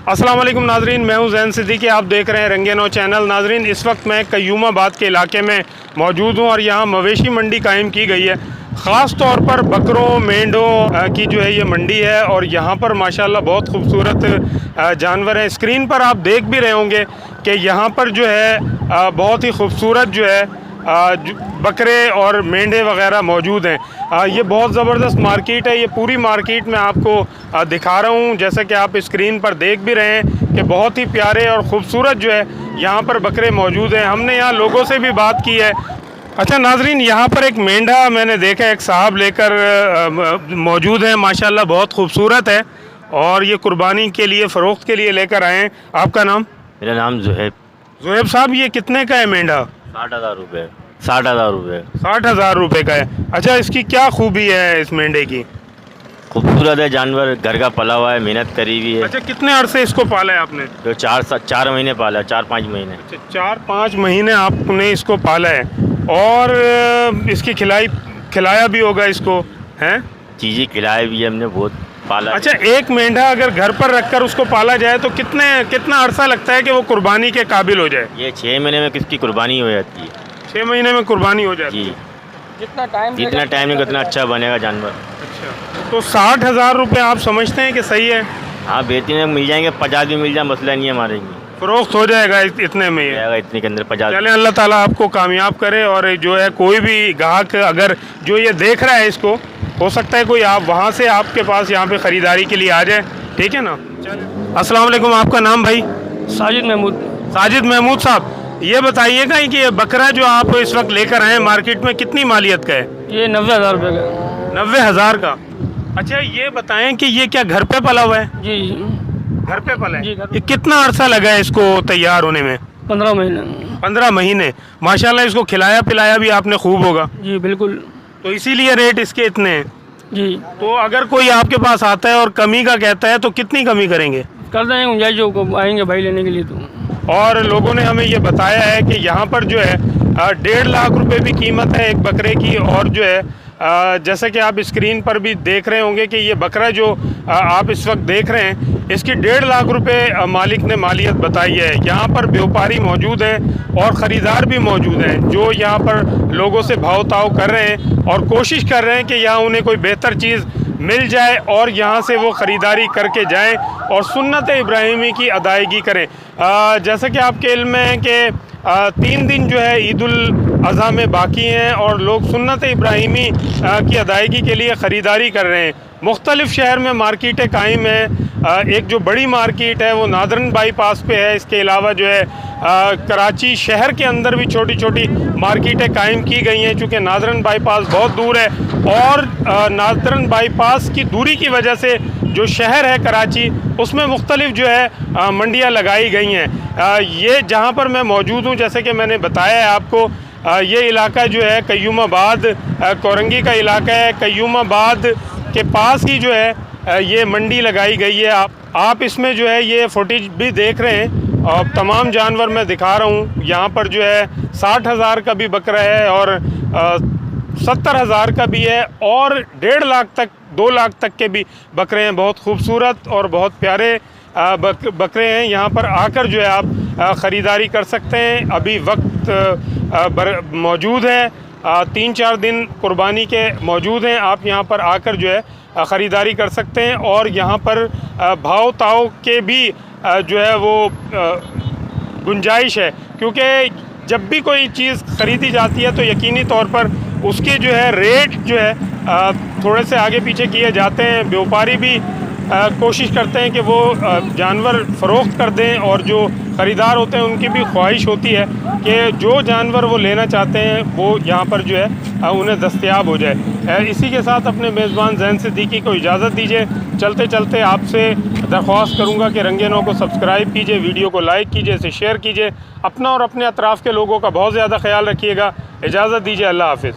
अस्सलाम वालेकुम नाजरीन, मैं हूं ज़ैन सिद्दीकी। आप देख रहे हैं रंगे नौ चैनल। नाजरीन, इस वक्त मैं कयूमाबाद के इलाके में मौजूद हूं और यहां मवेशी मंडी कायम की गई है। ख़ास तौर पर बकरों मेंढों की जो है ये मंडी है और यहाँ पर माशाल्लाह बहुत खूबसूरत जानवर हैं। स्क्रीन पर आप देख भी रहे होंगे कि यहाँ पर जो है बहुत ही खूबसूरत जो है बकरे और मेंढे वगैरह मौजूद हैं। ये बहुत ज़बरदस्त मार्केट है। ये पूरी मार्केट मैं आपको दिखा रहा हूँ। जैसा कि आप स्क्रीन पर देख भी रहे हैं कि बहुत ही प्यारे और ख़ूबसूरत जो है यहाँ पर बकरे मौजूद हैं। हमने यहाँ लोगों से भी बात की है। अच्छा नाजरीन, यहाँ पर एक मेंढा मैंने देखा, एक साहब लेकर मौजूद है। माशाल्लाह बहुत खूबसूरत है और ये कुर्बानी के लिए, फ़रोख्त के लिए लेकर आए हैं। आपका नाम? मेरा नाम ज़ुहैब। ज़ुहैब साहब, ये कितने का है मेंढा? 60,000 रुपये। 60,000 रुपये। 60,000 रुपये का है। अच्छा, इसकी क्या खूबी है इस मेंढे की? खूबसूरत है जानवर, घर का पला हुआ है, मेहनत करी हुई है। अच्छा, कितने अरसे इसको पाला है आपने? तो 4 महीने पाला, 4-5 महीने। अच्छा, 4-5 महीने आपने इसको पाला है और इसकी खिलाया भी होगा इसको, हैं? चीज़ें खिलाई भी है हमने, बहुत पाला। अच्छा, एक मेंढा अगर घर पर रखकर उसको पाला जाए तो कितना अरसा लगता है कि वो कुर्बानी के काबिल हो जाए? ये 6 महीने में किसकी कुर्बानी हो जाती है। 6 महीने में कुर्बानी हो जाती है जी। जितना टाइम नहीं उतना अच्छा बनेगा जानवर। अच्छा, तो 60,000 रुपये आप समझते हैं कि सही है? हाँ, बेहतरीन मिल जाएंगे, 50 भी मिल जाए, मसला नहीं है हमारे लिए। फ़रोख्त हो जाएगा इतने में ही? इतने के अंदर 50। चलें, अल्लाह ताला आपको कामयाब करे। और जो है कोई भी ग्राहक अगर जो ये देख रहा है इसको, हो सकता है कोई आप वहाँ से आपके पास यहाँ पे ख़रीदारी के लिए आ जाए, ठीक है ना? अस्सलाम वालेकुम, आपका नाम भाई? साजिद महमूद। साजिद महमूद साहब, ये बताइएगा कि ये बकरा जो आप इस वक्त लेकर आए हैं मार्केट में, कितनी मालियत का है? ये 90,000 रुपये का। 90,000 का। अच्छा, ये बताएं कि ये क्या घर पे पला हुआ है? जी, घर पे पला है। जी, घर पे। ये कितना अरसा लगा है इसको तैयार होने में? 15 महीने। 15 महीने। माशाल्लाह, इसको खिलाया पिलाया भी आपने खूब होगा, जी बिल्कुल। तो इसीलिए रेट इसके इतने हैं। जी, तो अगर कोई आपके पास आता है और कमी का कहता है तो कितनी कमी करेंगे? कर देंगे गुंजाइश, जो आएंगे भाई लेने के लिए तो। और लोगों ने हमें ये बताया है कि यहाँ पर जो है 1.5 लाख रुपए भी कीमत है एक बकरे की। और जो है जैसा कि आप स्क्रीन पर भी देख रहे होंगे कि ये बकरा जो आप इस वक्त देख रहे हैं, इसकी 1.5 लाख रुपए मालिक ने मालियत बताई है। यहाँ पर व्यापारी मौजूद हैं और ख़रीदार भी मौजूद हैं जो यहाँ पर लोगों से भाव ताव कर रहे हैं और कोशिश कर रहे हैं कि यहाँ उन्हें कोई बेहतर चीज़ मिल जाए और यहाँ से वो ख़रीदारी करके जाएं और सुन्नत इब्राहिमी की अदायगी करें। जैसा कि आपके इल्म में है कि 3 दिन जो है ईद उल अज़हा में बाकी हैं और लोग सुन्नत इब्राहिमी की अदायगी के लिए ख़रीदारी कर रहे हैं। मुख्तलिफ़ शहर में मार्केटें कायम हैं। एक जो बड़ी मार्केट है वो नादरन बाईपास पे है। इसके अलावा जो है कराची शहर के अंदर भी छोटी छोटी मार्केटें कायम की गई हैं। चूँकि नादरन बाईपास बहुत दूर है और नादरन बाईपास की दूरी की वजह से जो शहर है कराची, उसमें मुख्तलिफ़ जो है मंडियाँ लगाई गई हैं। ये जहाँ पर मैं मौजूद हूँ, जैसे कि मैंने बताया है आपको, ये इलाका जो है कयूमाबाद कोरंगी का इलाका है। कयूमाबाद के पास ही जो है ये मंडी लगाई गई है। आप इसमें जो है ये फुटेज भी देख रहे हैं और तमाम जानवर मैं दिखा रहा हूँ। यहाँ पर जो है 60,000 का भी बकरा है और 70,000 का भी है और 1.5 लाख तक, 2 लाख तक के भी बकरे हैं। बहुत खूबसूरत और बहुत प्यारे बकरे हैं। यहाँ पर आकर जो है आप ख़रीदारी कर सकते हैं। अभी वक्त मौजूद है, 3-4 दिन कुर्बानी के मौजूद हैं। आप यहाँ पर आकर जो है ख़रीदारी कर सकते हैं और यहाँ पर भाव ताव के भी जो है वो गुंजाइश है, क्योंकि जब भी कोई चीज़ ख़रीदी जाती है तो यकीनी तौर पर उसके जो है रेट जो है थोड़े से आगे पीछे किए जाते हैं। व्यापारी भी कोशिश करते हैं कि वो जानवर फ़रोख्त कर दें और जो ख़रीदार होते हैं उनकी भी ख्वाहिश होती है कि जो जानवर वो लेना चाहते हैं वो यहाँ पर जो है उन्हें दस्तयाब हो जाए। इसी के साथ अपने मेज़बान ज़ैन सिद्दीकी को इजाज़त दीजिए। चलते चलते आपसे दरख्वास्त करूँगा कि रंगे नौ को सब्सक्राइब कीजिए, वीडियो को लाइक कीजिए, इसे शेयर कीजिए। अपना और अपने अतराफ़ के लोगों का बहुत ज़्यादा ख्याल रखिएगा। इजाज़त दीजिए, अल्लाह हाफ़िज़।